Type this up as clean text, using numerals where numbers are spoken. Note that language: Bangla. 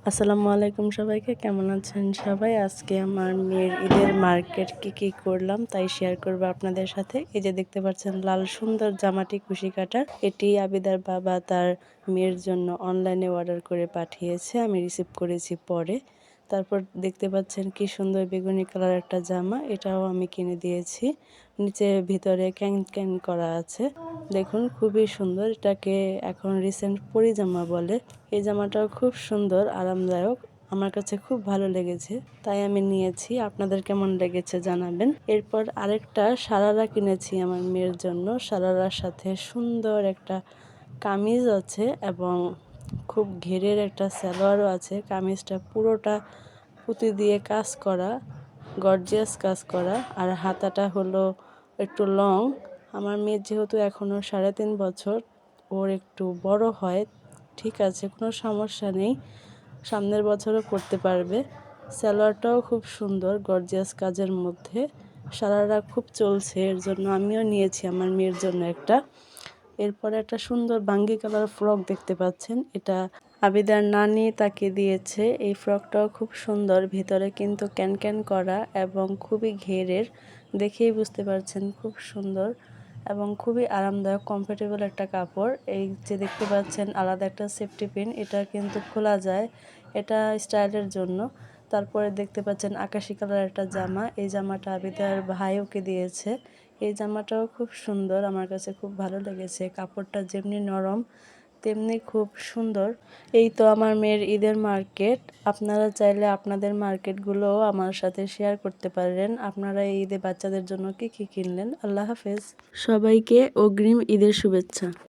আসসালামু আলাইকুম সবাইকে, কেমন আছেন সবাই? আজকে আমার মেয়ের ঈদের মার্কেট কি করলাম তাই শেয়ার করব আপনাদের সাথে। এই যে দেখতে পাচ্ছেন লাল সুন্দর জামাটি কুশি কাটা, এটি আবিদার বাবা তার মেয়ের জন্য অনলাইনে অর্ডার করে পাঠিয়েছে, আমি রিসিভ করেছি পরে। তারপর দেখতে পাচ্ছেন কি সুন্দর বেগুনি কালার একটা জামা, এটাও আমি কিনে দিয়েছি। নিচে ভিতরে ক্যান করা আছে, দেখুন খুবই সুন্দর। এটাকে এখন রিসেন্ট পরি জামা বলে। এই জামাটাও খুব সুন্দর, আরামদায়ক, আমার কাছে খুব ভালো লেগেছে, তাই আমি নিয়েছি। আপনাদের কেমন লেগেছে জানাবেন। এরপর আরেকটা সারারা কিনেছি আমার মেয়ের জন্য। সারারার সাথে সুন্দর একটা কামিজ আছে এবং খুব ঘেরের একটা সালোয়ারও আছে। কামিজটা পুরোটা পুঁতি দিয়ে কাজ করা, গর্জিয়াস কাজ করা, আর হাতাটা হলো একটু লং। আমার মেয়ের যেহেতু এখনও 3.5 বছর, ওর একটু বড় হয়, ঠিক আছে, কোনো সমস্যা নেই, সামনের বছরও পড়তে পারবে। সালোয়ারটাও খুব সুন্দর, গর্জিয়াস কাজের মধ্যে। সারারা খুব চলছে, এর জন্য আমিও নিয়েছি আমার মেয়ের জন্য একটা। এরপরে একটা সুন্দর বাঙ্গি কালার ফ্রক দেখতে পাচ্ছেন, এটা আবিদার নানি তাকে দিয়েছে। এই ফ্রকটাও খুব সুন্দর, ভিতরে কিন্তু ক্যান করা এবং খুবই ঘেরের, দেখেই বুঝতে পারছেন খুব সুন্দর এবং খুবই আরামদায়ক, কমফোর্টেবল একটা কাপড়। এই যে দেখতে পাচ্ছেন আলাদা একটা সেফটি পিন, এটা কিন্তু খোলা যায়, এটা স্টাইলের জন্য। তারপরে দেখতে পাচ্ছেন আকাশি কালার একটা জামা, এই জামাটা আবিদার ভাই ওকে দিয়েছে। এই জামাটাও খুব সুন্দর, আমার কাছে খুব ভালো লেগেছে, কাপড়টা যেমনি নরম তেমনি খুব সুন্দর। এই তো আমার মেয়ের ঈদের মার্কেট। আপনারা চাইলে আপনাদের মার্কেটগুলোও আমার সাথে শেয়ার করতে পারেন। আপনারা এই ঈদে বাচ্চাদের জন্য কি কিনলেন। আল্লাহ হাফেজ, সবাইকে অগ্রিম ঈদের শুভেচ্ছা।